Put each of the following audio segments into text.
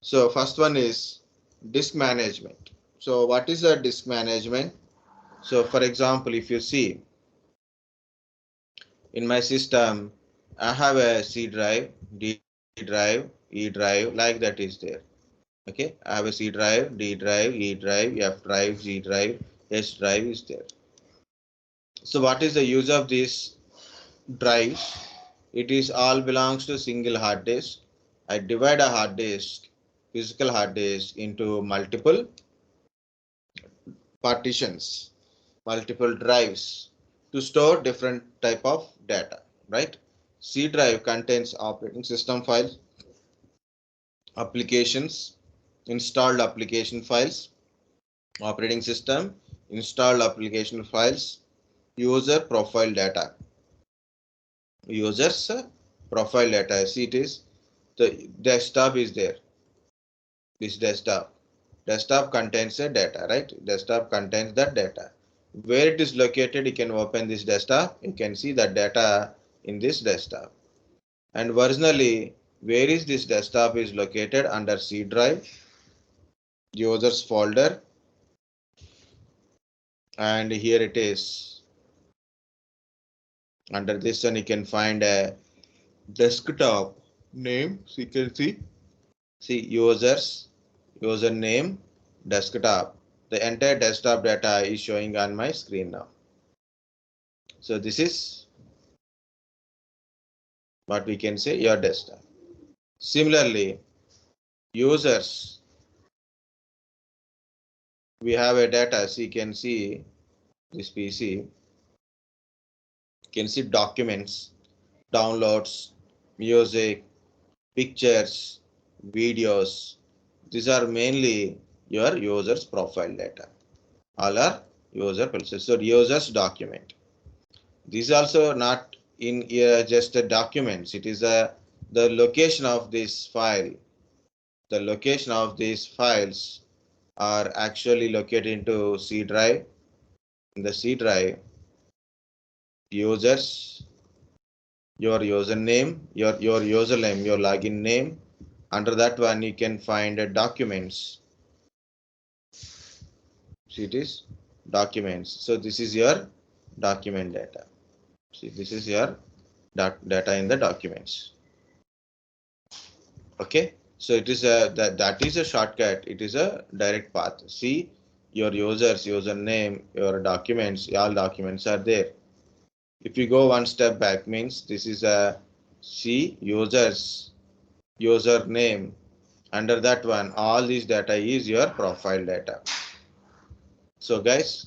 So first one is disk management. So what is a disk management? So for example, if you see in my system, I have a C drive, D drive, E drive, like that is there. Okay, I have a C drive, D drive, E drive, F drive, G drive, H drive is there. So what is the use of these drives? It is all belongs to single hard disk. I divide a hard disk, physical hard disk into multiple partitions, multiple drives to store different type of data, right? C drive contains operating system files, applications, installed application files, operating system, installed application files, user profile data. Users profile data. See, it is the desktop is there. This desktop contains the data, right? Desktop contains that data. Where it is located, you can open this desktop. You can see that data in this desktop. And originally, where is this desktop is located under C drive, users folder, and here it is. Under this one, you can find a desktop name. So you can see users, username, desktop. The entire desktop data is showing on my screen now. So this is what we can say your desktop. Similarly, users, we have a data. So you can see this PC. You can see documents, downloads, music, pictures, videos. These are mainly your users profile data. All are user process. So users document. This is also not in just a documents. It is the location of this file. The location of these files are actually located into C drive. In the C drive, users, your username, your username, your login name. Under that one, you can find documents. See, it is documents. So this is your document data. See, this is your data in the documents. Okay, so it is a that is a shortcut. It is a direct path. See, your users, username, your documents, all documents are there. If you go one step back, means this is a see users, username. Under that one, all this data is your profile data. So guys,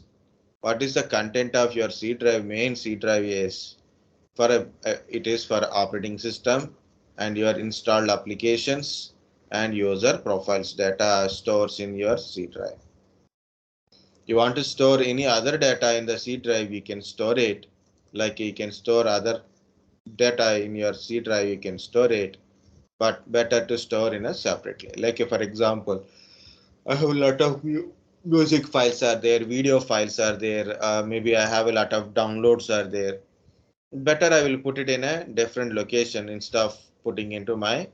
what is the content of your C drive? Main C drive is for it is for operating system and your installed applications and user profiles data stores in your C drive. You want to store any other data in the C drive, you can store it. Like you can store other data in your C drive, you can store it, but better to store in a separately. Like for example, I have a lot of music files are there, video files are there, maybe I have a lot of downloads are there. Better I will put it in a different location instead of putting into my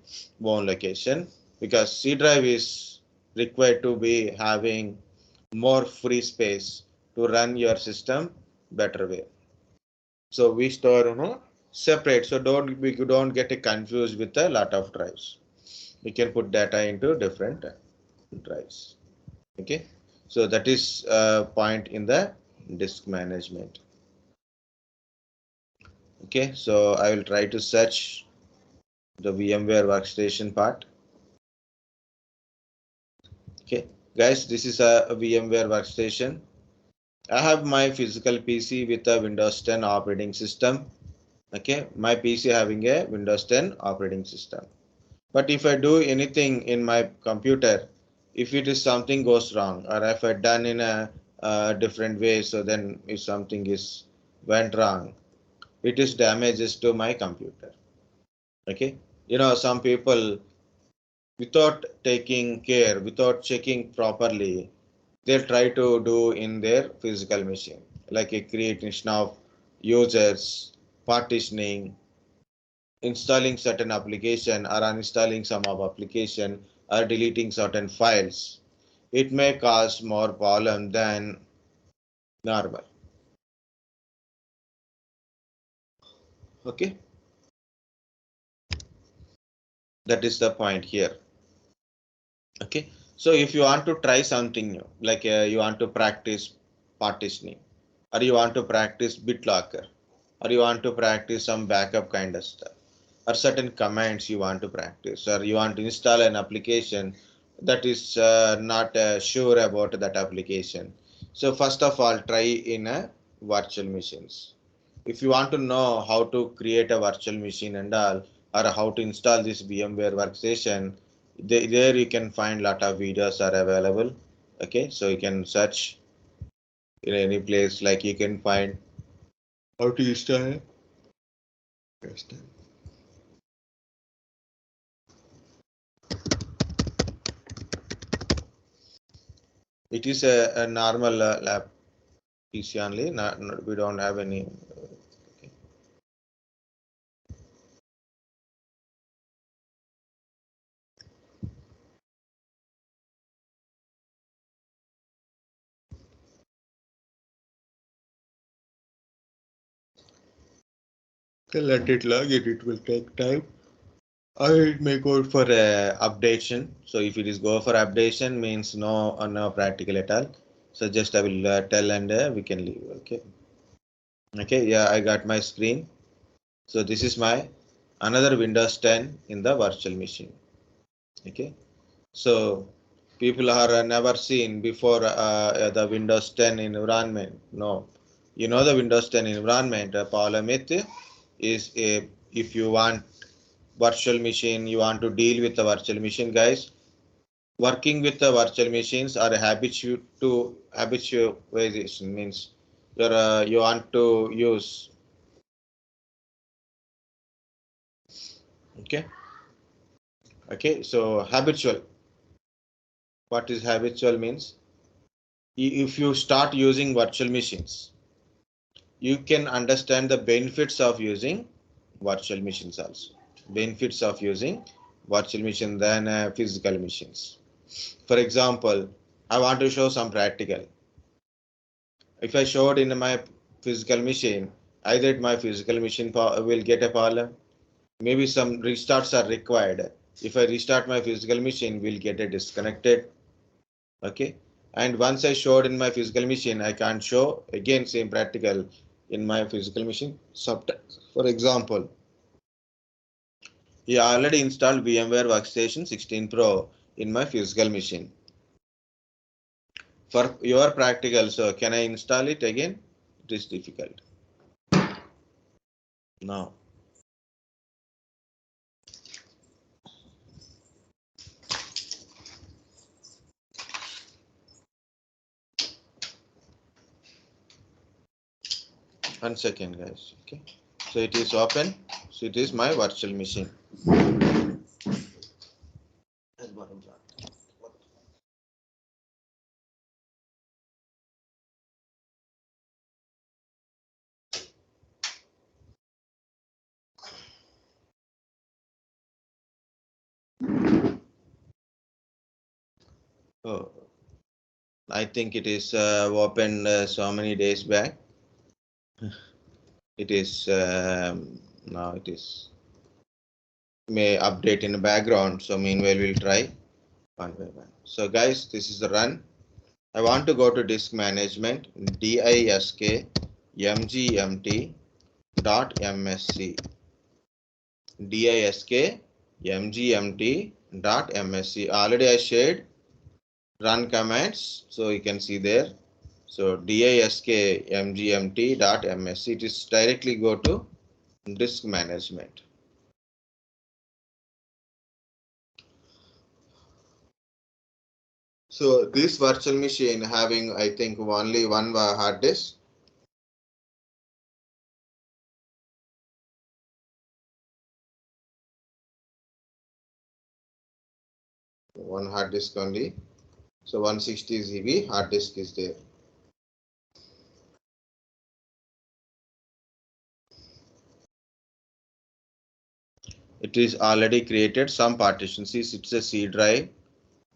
own location, because C drive is required to be having more free space to run your system better way. So we store separate, so we don't get confused with a lot of drives. We can put data into different drives. Okay, so that is a point in the disk management. Okay, so I will try to search the VMware Workstation part. Okay, guys, this is a VMware Workstation. I have my physical PC with a Windows 10 operating system. Okay, my PC having a Windows 10 operating system. But if I do anything in my computer, if it is something goes wrong, or if I done in a different way, so then if something is went wrong, it is damages to my computer. Okay, some people, without taking care, without checking properly, they'll try to do in their physical machine, like a creation of users, partitioning, installing certain application or uninstalling some of application, or deleting certain files, it may cause more problem than normal. Okay, that is the point here. Okay, so if you want to try something new, like you want to practice partitioning, or you want to practice BitLocker, or you want to practice some backup kind of stuff, or certain commands you want to practice, or you want to install an application that is not sure about that application. So first of all, try in a virtual machines. If you want to know how to create a virtual machine and all, or how to install this VMware Workstation, there you can find lot of videos are available. Okay, so you can search in any place, like you can find how to install. It is a normal lab PC only. Not, we don't have any. Okay. Okay, let it log it. It will take time. Or it may go for updation. So if it is go for updation, means no practical at all. So just I will tell and we can leave. Okay. Okay. Yeah, I got my screen. So this is my another Windows 10 in the virtual machine. Okay. So people are never seen before the Windows 10 environment. No, you know the Windows 10 environment. Problem is if you want virtual machine, you want to deal with the virtual machine, guys. Working with the virtual machines are habituation means you want to use. Okay, okay. So habitual. What is habitual means? If you start using virtual machines, you can understand the benefits of using virtual machines also. Benefits of using virtual machine than physical machines. For example, I want to show some practical. If I showed in my physical machine, either my physical machine will get a problem, maybe some restarts are required. If I restart my physical machine, will get a disconnected. Okay, and once I showed in my physical machine, I can't show again same practical in my physical machine sometimes. For example, he already installed VMware Workstation 16 Pro in my physical machine. For your practical, so can I install it again? It is difficult. No. 1 second, guys. Okay, so it is open. So it is my virtual machine. Oh, I think it is opened so many days back. It is now it is may update in the background. So meanwhile we'll try one by one. So guys, this is the run. I want to go to disk management, disk mgmt dot msc, disk mgmt dot msc. Already I shared run commands, so you can see there. So disk mgmt dot msc, it is directly go to disk management. So this virtual machine having, I think, only one hard disk. One hard disk only. So 160 GB hard disk is there. It is already created some partitions. It's a C drive.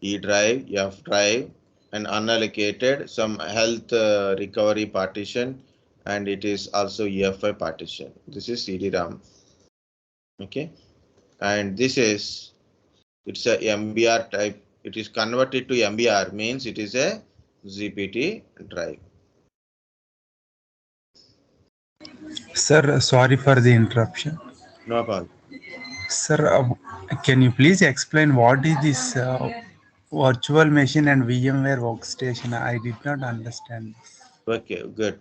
E drive, F drive, and unallocated some health recovery partition, and it is also EFI partition. This is CD-ROM. Okay, and this is, it's a MBR type. It is converted to MBR, means it is a GPT drive. Sir, sorry for the interruption. No problem. Sir, can you please explain what is this virtual machine and VMware workstation? I did not understand this. Okay, good.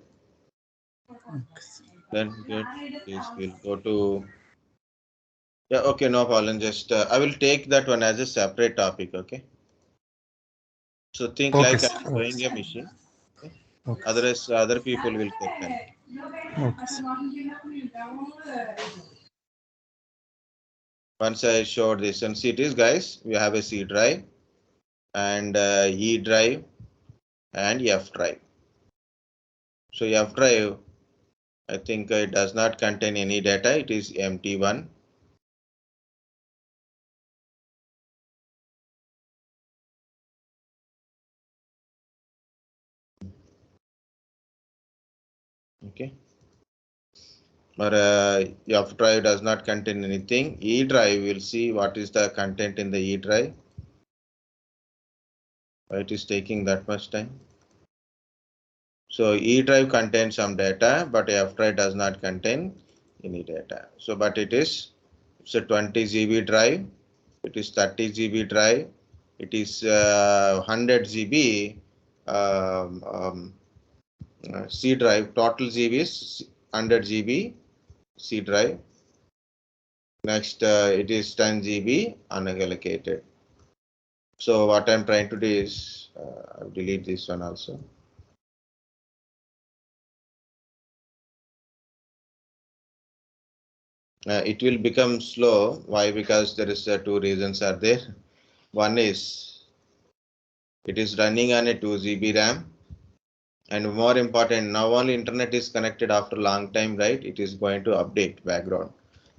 Then good. Please, we'll go to. Yeah, okay, no problem. Just I will take that one as a separate topic. Okay. So think Okay, like sir. I'm Okay, showing a sir. machine. Okay. Okay, sir. Otherwise, other people will get confused. Okay, sir. Once I showed this, and see this, guys, we have a C drive and E drive and F drive. So F drive, I think it does not contain any data. It is empty one. Okay. But F drive does not contain anything. E drive, we'll see what is the content in the E drive. Why it is taking that much time? So E drive contains some data, but F drive does not contain any data. So, but it's a 20 GB drive. It is 30 GB drive. It is 100 GB C drive. Total GB is 100 GB C drive. Next, it is 10 GB unallocated. So what I'm trying to do is I'll delete this one also. It will become slow. Why? Because there is two reasons are there. One is it is running on a 2 GB RAM, and more important, now only internet is connected after a long time, right? It is going to update background,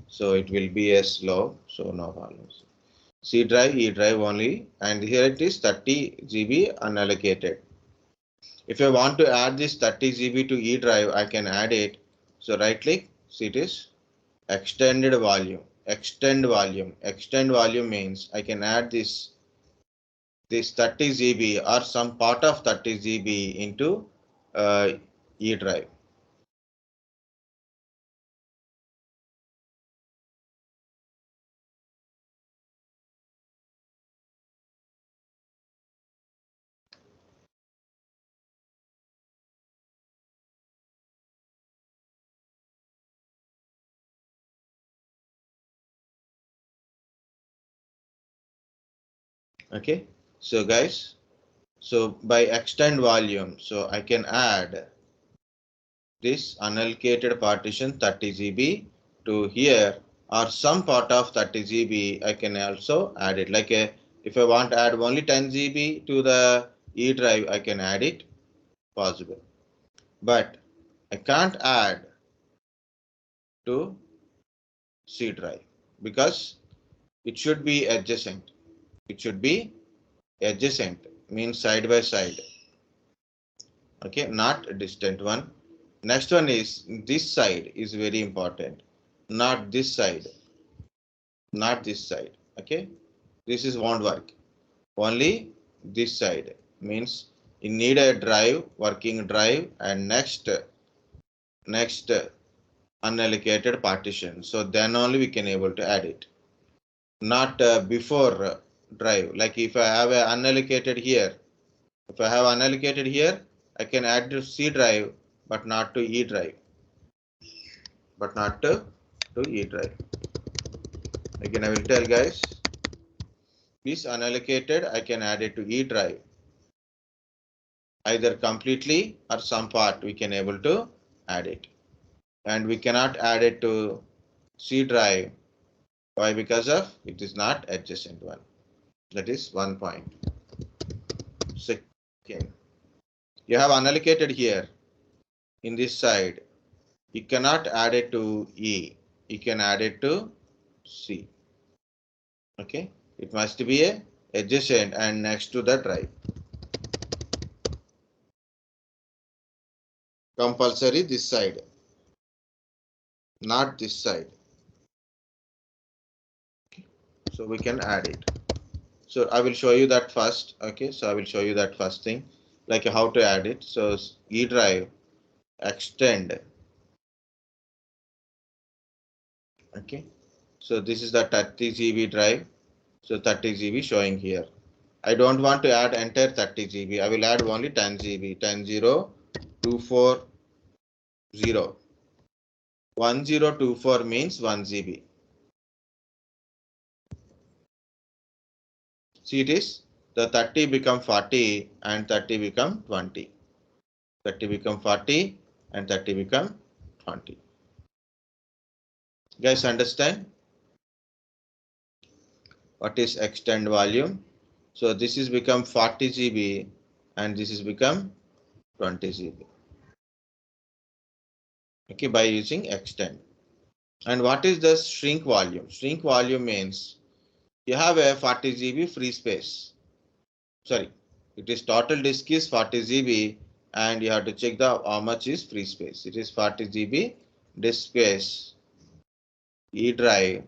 so it will be a slow. So no problems. C drive, E drive only, and here it is 30 GB unallocated. If I want to add this 30 GB to E drive, I can add it. So right click, see it is extended volume. Extend volume. Extend volume means I can add this 30 GB or some part of 30 GB into E drive. Okay, so guys, so by extend volume, so I can add this unallocated partition 30 GB to here, or some part of 30 GB I can also add it. Like if I want to add only 10 GB to the E drive, I can add it, possible. But I can't add to C drive because it should be adjacent. It should be adjacent, means side by side. Okay, not a distant one. Next one is this side is very important, not this side, not this side. Okay, this is won't work. Only this side, means you need a drive, working drive, and next unallocated partition. So then only we can able to add it. Not before drive. Like if I have a unallocated here, if I have unallocated here, I can add to C drive, but not to E drive. But not to E drive. Again, I will tell guys, this unallocated, I can add it to E drive. Either completely or some part we can able to add it. And we cannot add it to C drive. Why? Because of it is not adjacent one. That is one point. Second, you have unallocated here in this side. You cannot add it to E. You can add it to C. Okay, it must be a adjacent and next to the drive. Compulsory this side, not this side. So we can add it. So I will show you that first. Okay, so I will show you that first thing, like how to add it. So E drive extend. Okay, so this is the 30 GB drive. So 30 GB showing here. I don't want to add entire 30 GB. I will add only 10 GB. 10240. 1024 means 1 GB. See it is the 30 become 40 and 30 become 20. 30 become 40 and 30 become 20. Guys understand what is extend volume? So this is become 40 GB and this is become 20 GB. Okay, by using extend. And what is the shrink volume? Shrink volume means you have a 40 GB free space. Sorry, it is total disk is 40 GB and you have to check the how much is free space. It is 40 GB disk space. E drive.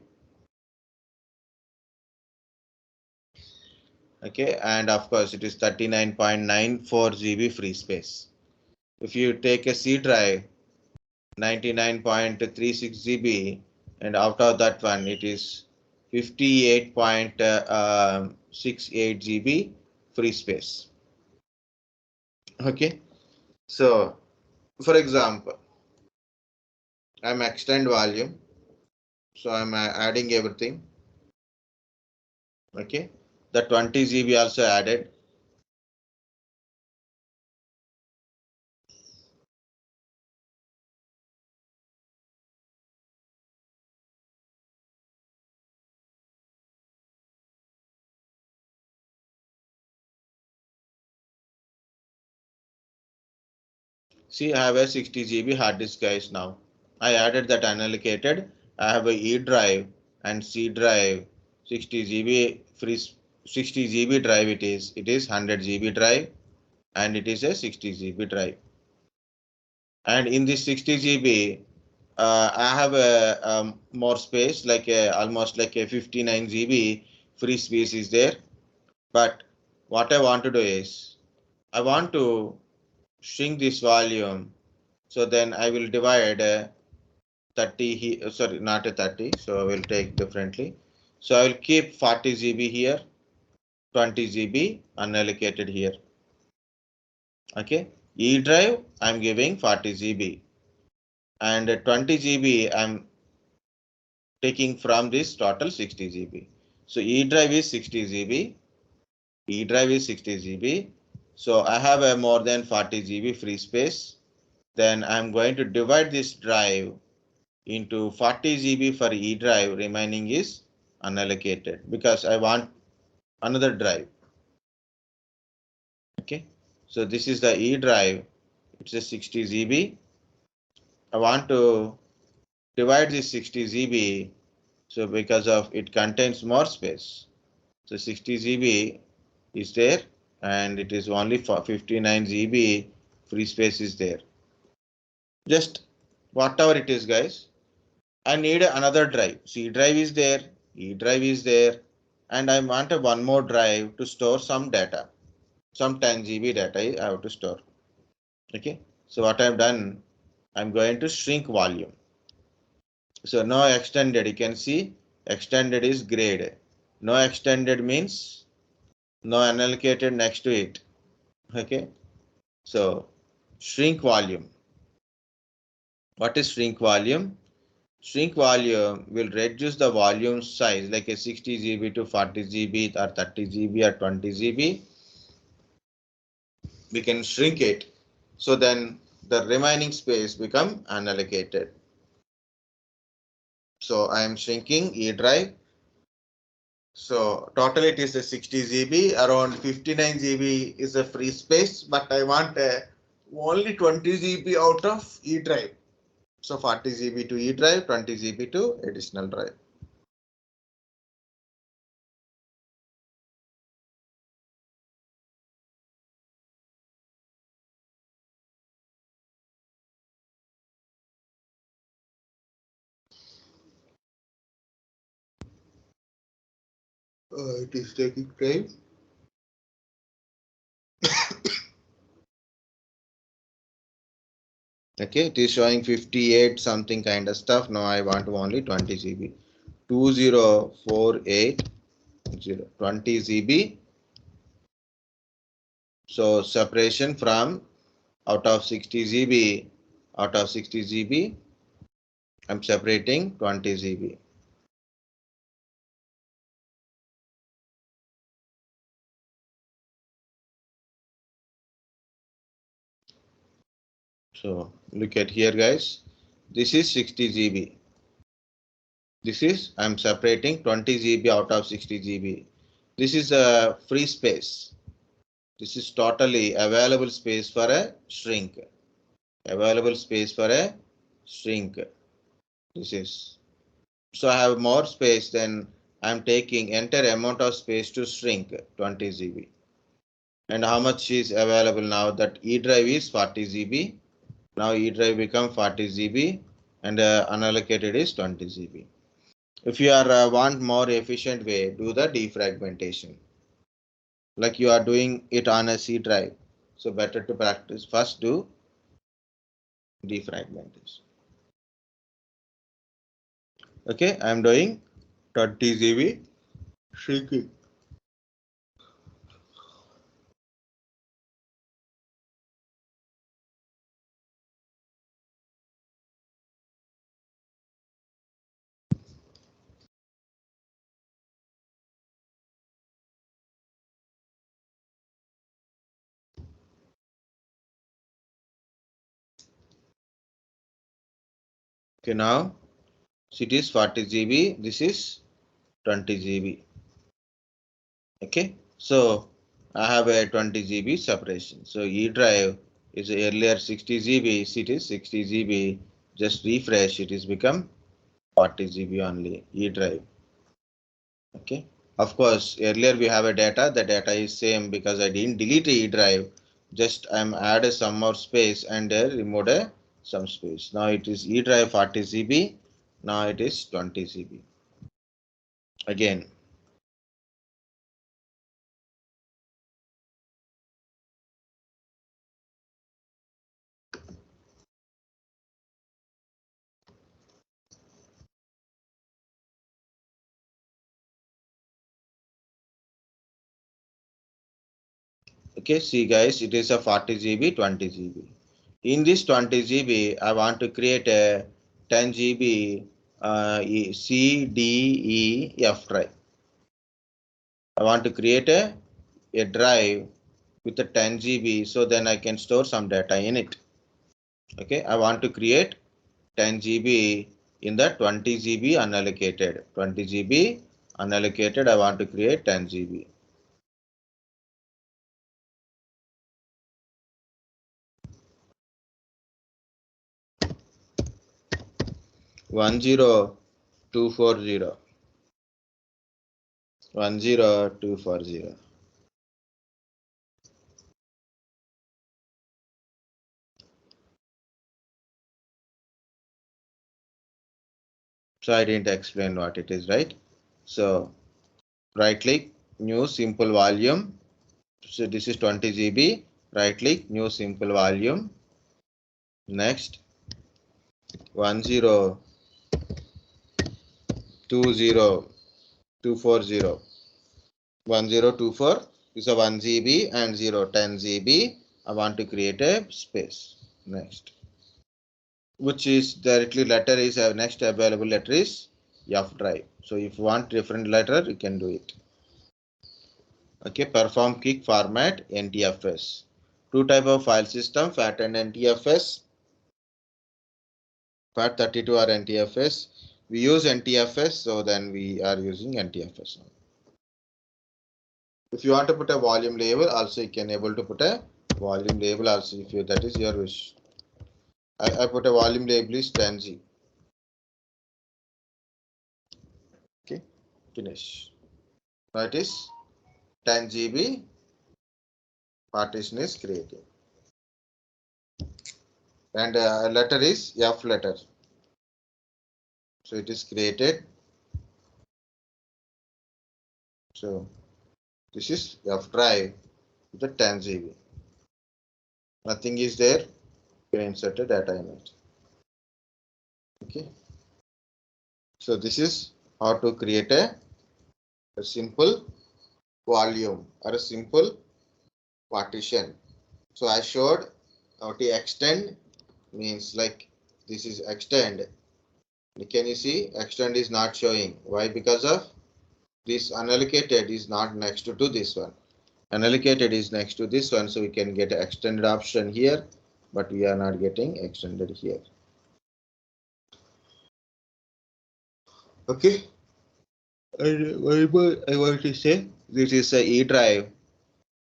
Okay, and of course it is 39.94 GB free space. If you take a C drive, 99.36 GB, and out of that one it is 58.68 GB free space. Okay, so for example, I'm extend volume, so I'm adding everything. Okay, the 20 GB also added. See, I have a 60 GB hard disk guys now. I added that unallocated. I have a E drive and C drive, 60 GB free 60 GB drive it is. It is 100 GB drive and it is a 60 GB drive. And in this 60 GB, I have a more space like almost like a 59 GB free space is there. But what I want to do is I want to shrink this volume. So then I will divide 30 here, sorry, not a 30. So I will take differently. So I will keep 40 GB here, 20 GB unallocated here. Okay. E drive, I'm giving 40 GB and 20 GB I'm taking from this total 60 GB. So E drive is 60 GB. E drive is 60 GB. So I have a more than 40 GB free space. Then I'm going to divide this drive into 40 GB for E drive, remaining is unallocated because I want another drive. Okay, so this is the E drive, it's a 60 GB. I want to divide this 60 GB, so because of it contains more space. So 60 GB is there and it is only for 59 GB free space is there. Just whatever it is guys, I need another drive. C drive is there, E drive is there, and I want a one more drive to store some data, some 10 GB data I have to store. Okay, so what I've done, I'm going to shrink volume. So no extended, you can see extended is grade. No extended means no unallocated next to it. Okay, so shrink volume. What is shrink volume? Shrink volume will reduce the volume size like a 60 GB to 40 GB or 30 GB or 20 GB. We can shrink it. So then the remaining space become unallocated. So I am shrinking E drive. So total it is a 60 GB, around 59 GB is a free space, but I want only 20 GB out of E drive. So 40 GB to E drive, 20 GB to additional drive. It is taking time. Okay, it is showing 58 something kind of stuff. Now I want only 20 GB. 20480 20 GB. So separation from out of 60 GB, I'm separating 20 GB. So look at here, guys. This is 60 GB. This is, I'm separating 20 GB out of 60 GB. This is a free space. This is totally available space for a shrink. Available space for a shrink. This is. So I have more space than I'm taking entire amount of space to shrink 20 GB. And how much is available now? That E drive is 40 GB. Now E drive become 40 GB and unallocated is 20 GB. If you are want more efficient way, do the defragmentation. Like you are doing it on a C drive. So better to practice. First do defragmentation. Okay, I am doing 20 GB shrinking. Okay, now it is 40 GB. This is 20 GB. Okay, so I have a 20 GB separation. So E drive is earlier 60 GB. It is 60 GB. Just refresh. It is become 40 GB only. E drive. Okay. Of course, earlier we have a data. The data is same because I didn't delete E drive. Just I'm added some more space and removed some space. Now it is E drive 40 GB. Now it is 20 GB. Again. Okay, see guys, it is a 40 GB, 20 GB. In this 20 GB, I want to create a 10 GB CDEF drive. I want to create a drive with a 10 GB so then I can store some data in it. Okay, I want to create 10 GB in the 20 GB unallocated. 20 GB unallocated, I want to create 10 GB. 10240. 10240. So I didn't explain what it is, right? So right click, new simple volume. So this is 20 GB. Right click, new simple volume. Next, 1020240. 1024 is a 1 GB and 10 GB. I want to create a space. Next, which is directly letter is next available letter is F drive. So if you want different letter, you can do it. Okay, perform quick format NTFS. Two type of file system, FAT and NTFS. FAT32 or NTFS. We use NTFS, so then we are using NTFS. If you want to put a volume label, also you can able to put a volume label also if you that is your wish. I put a volume label is 10G. Okay, finish. Now it is 10 GB partition is created. And letter is F letter. So it is created. So this is F drive with the 10 GB. Nothing is there. You can insert a data in it. Okay. So this is how to create a simple volume or a simple partition. So I showed how to extend means like this is extend. Can you see extend is not showing? Why? Because of this unallocated is not next to this one. Unallocated is next to this one, so we can get extended option here, but we are not getting extended here. Okay. And what more I want to say, this is a E drive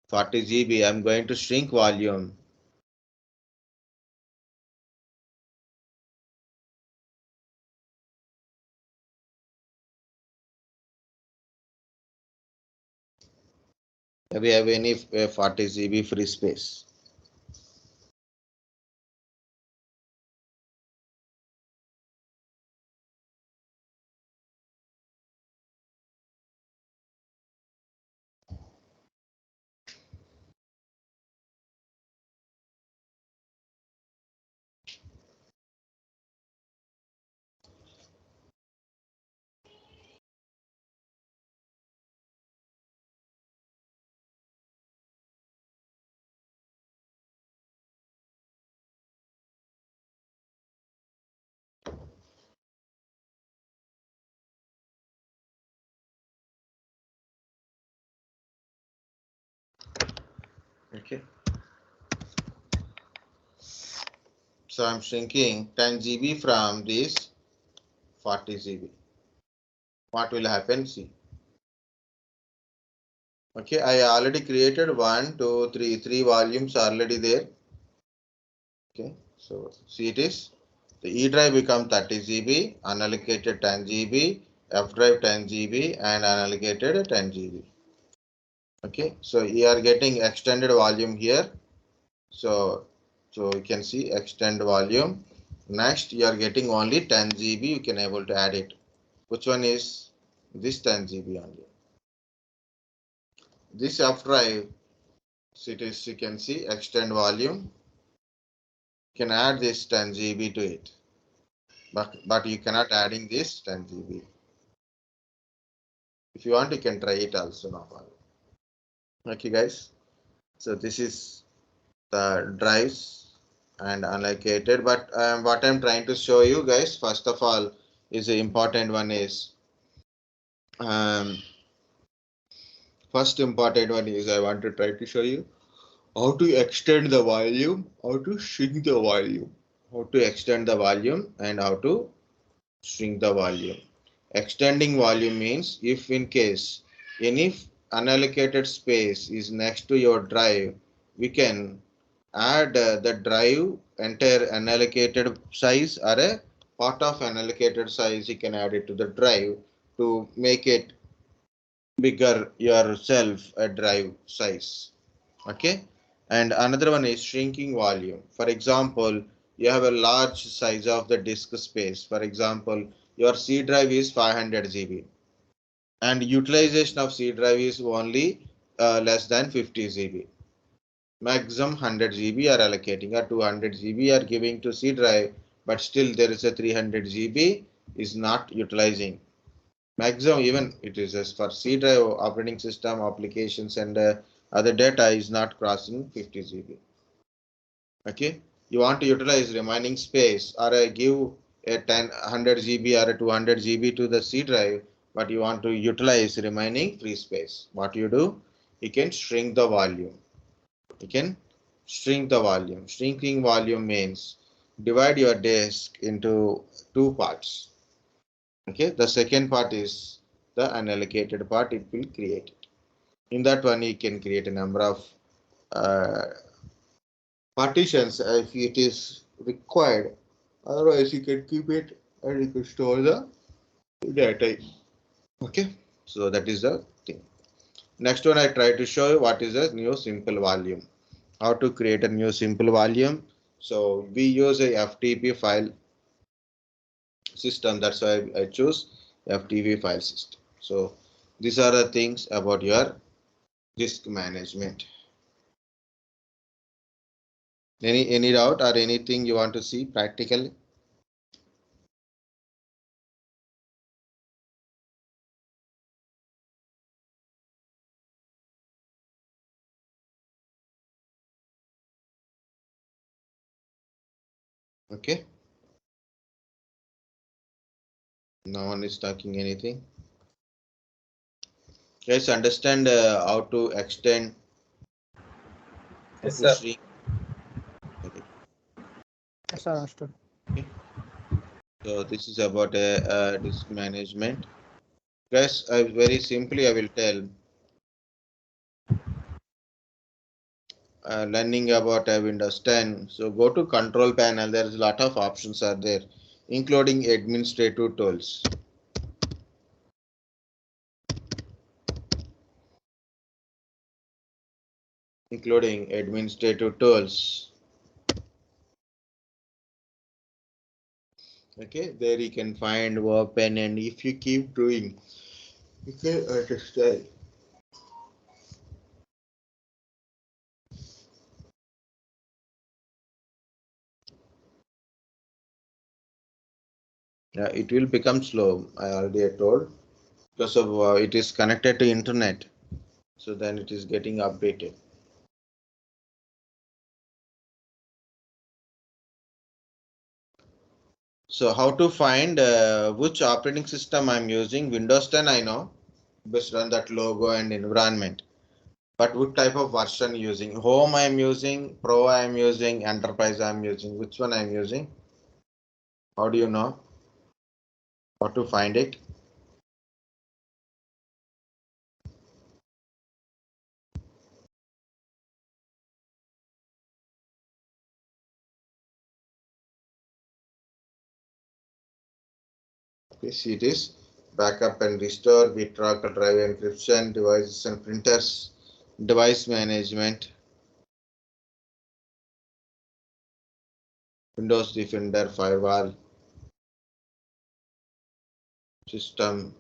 40 GB. I'm going to shrink volume. We have any 40 GB free space. Okay. So I'm shrinking 10 GB from this 40 GB. What will happen? See. Okay, I already created 1, 2, 3, 3 volumes already there. Okay, so see it is the E drive become 30 GB, unallocated 10 GB, F drive 10 GB, and unallocated 10 GB. Okay, so you are getting extended volume here. So you can see extend volume. Next, you are getting only 10 GB. You can able to add it. Which one is this 10 GB only? This F drive, so it is, you can see extend volume. You can add this 10 GB to it, but you cannot adding this 10 GB. If you want, you can try it also. No problem. Okay, guys. So this is the drives and unallocated. But what I'm trying to show you guys, first of all, is the important one is first important one is I want to try to show you how to extend the volume, how to shrink the volume, how to extend the volume and how to shrink the volume. Extending volume means if in case any unallocated space is next to your drive, we can add the drive entire unallocated size or a part of unallocated size. You can add it to the drive to make it bigger yourself a drive size. Okay, and another one is shrinking volume. For example, you have a large size of the disk space. For example, your C drive is 500 GB and utilization of C drive is only less than 50 GB. Maximum 100 GB are allocating, or 200 GB are giving to C drive, but still there is a 300 GB is not utilizing. Maximum even it is as for C drive operating system applications and other data is not crossing 50 GB. Okay, you want to utilize remaining space or give a 100 GB or a 200 GB to the C drive, but you want to utilize remaining free space. What you do? You can shrink the volume. You can shrink the volume. Shrinking volume means divide your disk into two parts. Okay, the second part is the unallocated part. It will create it. In that one, you can create a number of partitions if it is required. Otherwise, you can keep it and you can store the data. Okay, so that is the thing. Next one, I try to show you what is a new simple volume. How to create a new simple volume. So we use a FTP file system. That's why I choose FTP file system. So These are the things about your disk management. Any doubt or anything you want to see practically? Okay. No one is talking anything. Guys, understand how to extend. Yes, To sir. shrink. Okay. Yes, sir, understood. Okay. So this is about disk management. Guys, very simply I will tell. Learning about Windows 10. So go to control panel. There is a lot of options are there, including administrative tools. Including administrative tools. Okay, there you can find open, and if you keep doing, you can understand. It will become slow. I already told because of it is connected to internet, so then it is getting updated. So how to find which operating system I'm using? Windows 10 I know based on that logo and environment. But what type of version using? Home I'm using, Pro I'm using, Enterprise I'm using. Which one I'm using? How do you know? How to find it? Yes, it is backup and restore, BitTorrent drive encryption, devices and printers, device management, Windows Defender, firewall, system.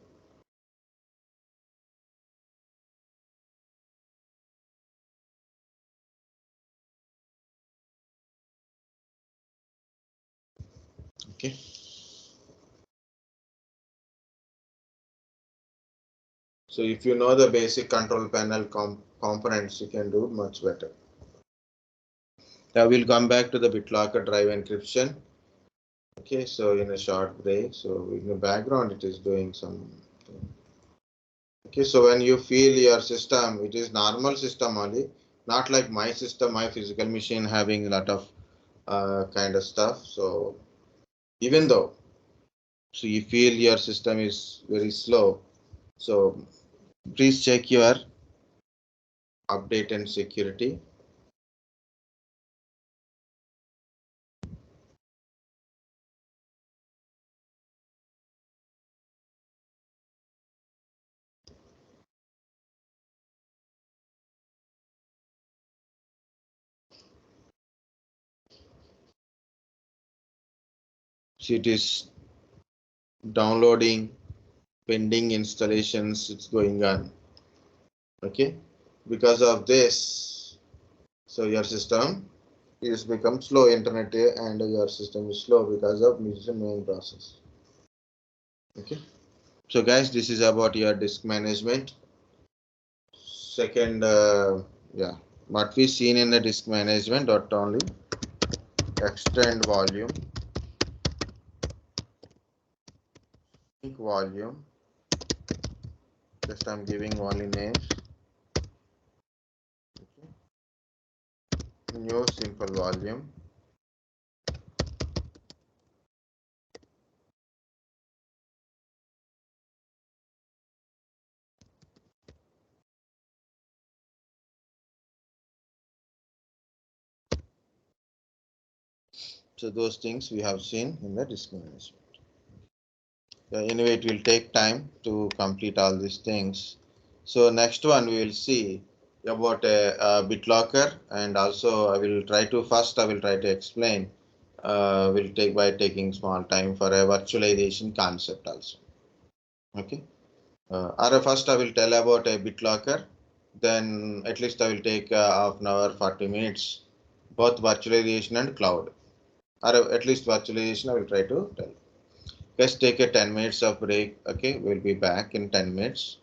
Okay. So if you know the basic control panel components, you can do much better. Now we'll come back to the BitLocker drive encryption. Okay, so in a short break, so in the background it is doing some. Okay, so when you feel your system, it is normal system only, not like my system, my physical machine having a lot of kind of stuff. So even though, so you feel your system is very slow, so please check your update and security. So it is downloading, pending installations, it's going on. Okay, because of this, so your system is become slow internet and your system is slow because of main process. Okay, so guys, this is about your disk management. Second, yeah, what we seen in the disk management, not only extend volume, volume, just I'm giving only names. Okay. New simple volume. So those things we have seen in the disk management. Anyway, it will take time to complete all these things. So next one we will see about a BitLocker, and also I will try to explain. Will take by taking small time for a virtualization concept also. Okay. Or first I will tell about a BitLocker. Then at least I will take half an hour, 40 minutes, both virtualization and cloud. Or at least virtualization I will try to tell. Let's take a 10 minutes of break. Okay, we'll be back in 10 minutes.